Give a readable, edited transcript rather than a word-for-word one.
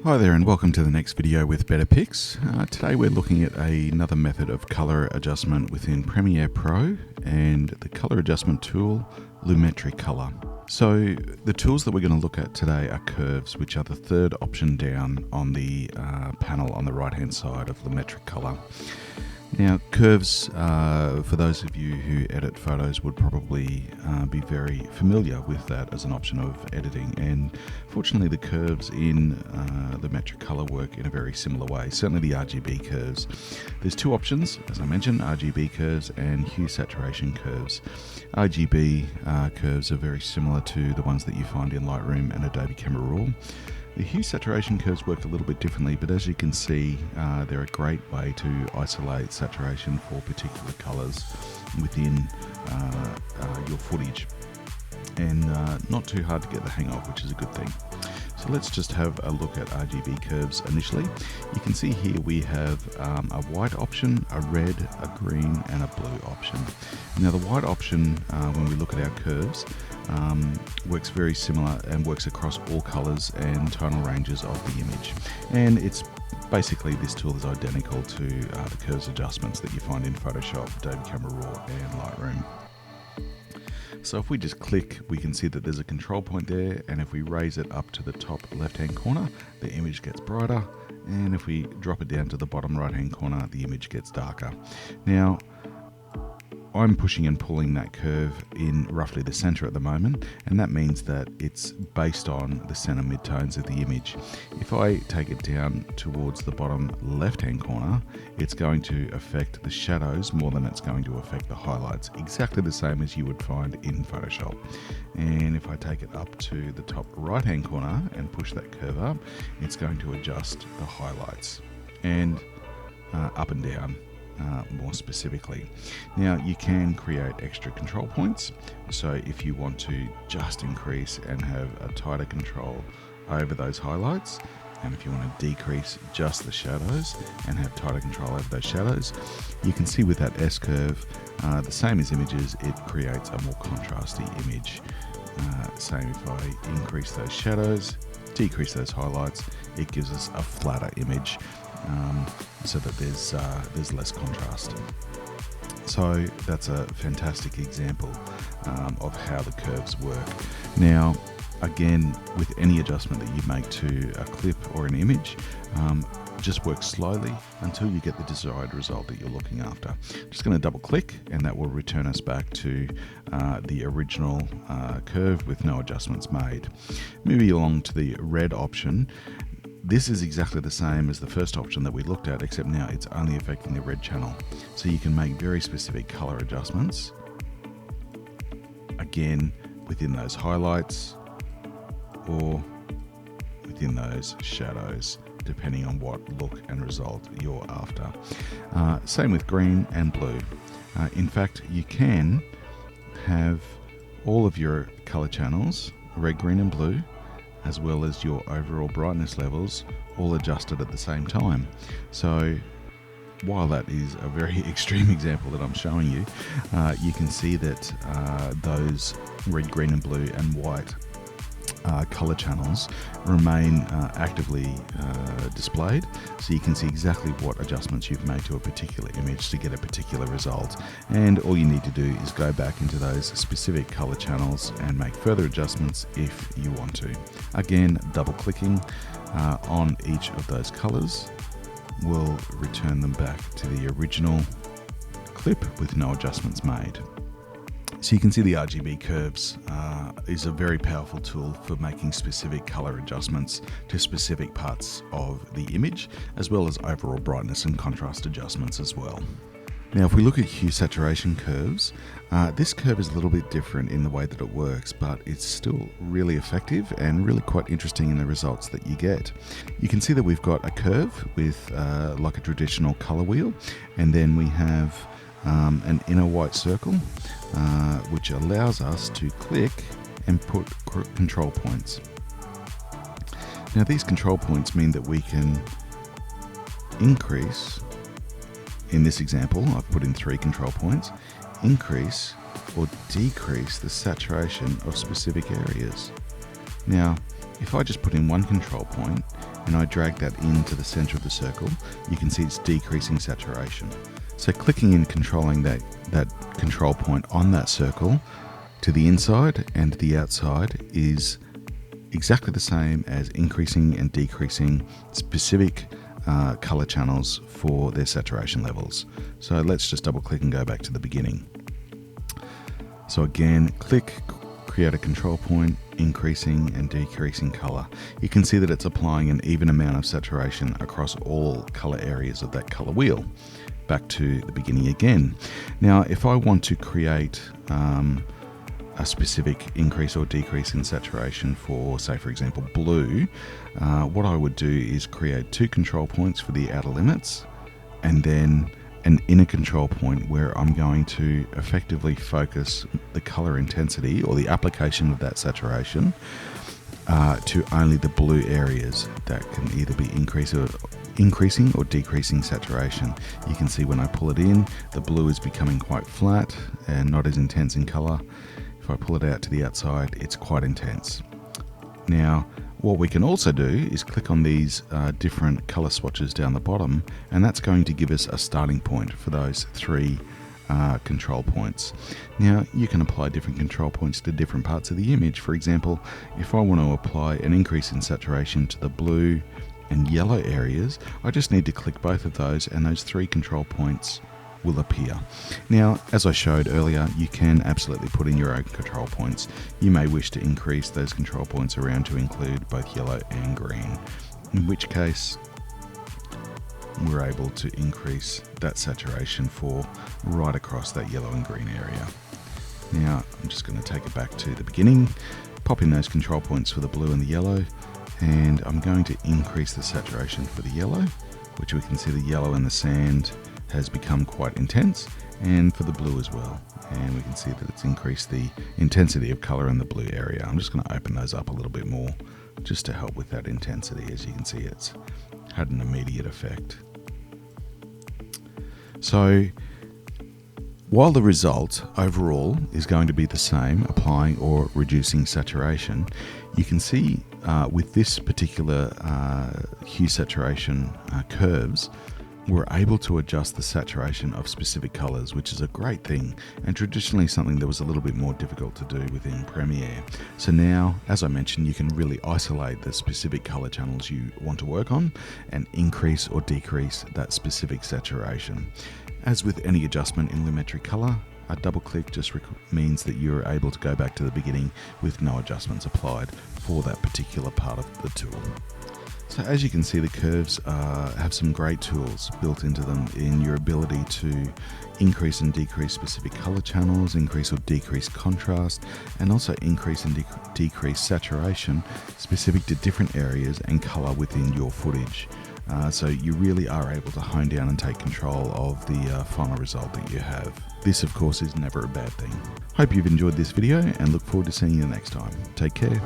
Hi there and welcome to the next video with Better Picks. Today we're looking at another method of color adjustment within Premiere Pro and the color adjustment tool Lumetri Colour. So the tools that we're going to look at today are curves, which are the third option down on the panel on the right hand side of Lumetri Colour. Now, curves, for those of you who edit photos, would probably be very familiar with that as an option of editing. And fortunately, the curves in Lumetri Colour work in a very similar way, certainly the RGB curves. There's two options, as I mentioned, RGB curves and hue saturation curves. RGB curves are very similar to the ones that you find in Lightroom and Adobe Premiere Pro. The hue saturation curves work a little bit differently, but as you can see, they're a great way to isolate saturation for particular colors within your footage, and not too hard to get the hang of, which is a good thing. So let's just have a look at RGB curves initially. You can see here we have a white option, a red, a green, and a blue option. Now the white option, when we look at our curves, works very similar and works across all colors and tonal ranges of the image. And it's basically, this tool is identical to the curves adjustments that you find in Photoshop, Adobe Premiere Pro, and Lightroom. So if we just click, we can see that there's a control point there, and if we raise it up to the top left-hand corner, the image gets brighter, and if we drop it down to the bottom right-hand corner, the image gets darker. Now, I'm pushing and pulling that curve in roughly the center at the moment, and that means that it's based on the center midtones of the image. If I take it down towards the bottom left-hand corner, it's going to affect the shadows more than it's going to affect the highlights, exactly the same as you would find in Photoshop. And if I take it up to the top right-hand corner and push that curve up, it's going to adjust the highlights and up and down. More specifically. Now you can create extra control points, so if you want to just increase and have a tighter control over those highlights, and if you want to decrease just the shadows and have tighter control over those shadows, you can see with that S curve, the same as images, it creates a more contrasty image. Same if I increase those shadows, decrease those highlights, it gives us a flatter image. So that there's less contrast. So that's a fantastic example of how the curves work. Now, again, with any adjustment that you make to a clip or an image, just work slowly until you get the desired result that you're looking after. Just going to double click, and that will return us back to the original curve with no adjustments made. Moving along to the red option. This is exactly the same as the first option that we looked at, except now it's only affecting the red channel. So you can make very specific color adjustments, again, within those highlights or within those shadows, depending on what look and result you're after. Same with green and blue. In fact, you can have all of your color channels, red, green, and blue, as well as your overall brightness levels, all adjusted at the same time. So while that is a very extreme example that I'm showing you, you can see that those red, green, and blue and white color channels remain actively displayed, so you can see exactly what adjustments you've made to a particular image to get a particular result. And all you need to do is go back into those specific color channels and make further adjustments if you want to. Again, double clicking on each of those colors will return them back to the original clip with no adjustments made. So you can see the RGB curves is a very powerful tool for making specific color adjustments to specific parts of the image, as well as overall brightness and contrast adjustments as well. Now, if we look at hue saturation curves, this curve is a little bit different in the way that it works, but it's still really effective and really quite interesting in the results that you get. You can see that we've got a curve with like a traditional color wheel, and then we have an inner white circle, which allows us to click and put control points. Now these control points mean that we can increase, in this example I've put in 3 control points, increase or decrease the saturation of specific areas. Now if I just put in one control point and I drag that into the center of the circle, you can see it's decreasing saturation. So clicking and controlling that control point on that circle to the inside and the outside is exactly the same as increasing and decreasing specific color channels for their saturation levels. So let's just double click and go back to the beginning. So again, click, create a control point, increasing and decreasing color. You can see that it's applying an even amount of saturation across all color areas of that color wheel. Back to the beginning again. Now, if I want to create a specific increase or decrease in saturation for, say, for example, blue, what I would do is create 2 control points for the outer limits and then an inner control point where I'm going to effectively focus the color intensity or the application of that saturation to only the blue areas that can either be increasing or decreasing saturation. You can see when I pull it in, the blue is becoming quite flat and not as intense in color. If I pull it out to the outside, it's quite intense. Now, what we can also do is click on these different color swatches down the bottom, and that's going to give us a starting point for those 3 control points. Now, you can apply different control points to different parts of the image. For example, if I want to apply an increase in saturation to the blue and yellow areas, I just need to click both of those and those 3 control points will appear. Now, as I showed earlier, you can absolutely put in your own control points. You may wish to increase those control points around to include both yellow and green, in which case we're able to increase that saturation for right across that yellow and green area. Now, I'm just going to take it back to the beginning, pop in those control points for the blue and the yellow, and I'm going to increase the saturation for the yellow, which we can see the yellow in the sand has become quite intense, and for the blue as well. And we can see that it's increased the intensity of color in the blue area. I'm just going to open those up a little bit more just to help with that intensity. As you can see, it's had an immediate effect. So while the result overall is going to be the same, applying or reducing saturation, you can see with this particular hue saturation curves, we're able to adjust the saturation of specific colors, which is a great thing, and traditionally something that was a little bit more difficult to do within Premiere. So now, as I mentioned, you can really isolate the specific color channels you want to work on and increase or decrease that specific saturation. As with any adjustment in Lumetri Colour, a double click just means that you're able to go back to the beginning with no adjustments applied for that particular part of the tool. So as you can see, the curves have some great tools built into them in your ability to increase and decrease specific color channels, increase or decrease contrast, and also increase and decrease saturation specific to different areas and color within your footage. So you really are able to hone down and take control of the final result that you have. This, of course, is never a bad thing. Hope you've enjoyed this video and look forward to seeing you next time. Take care.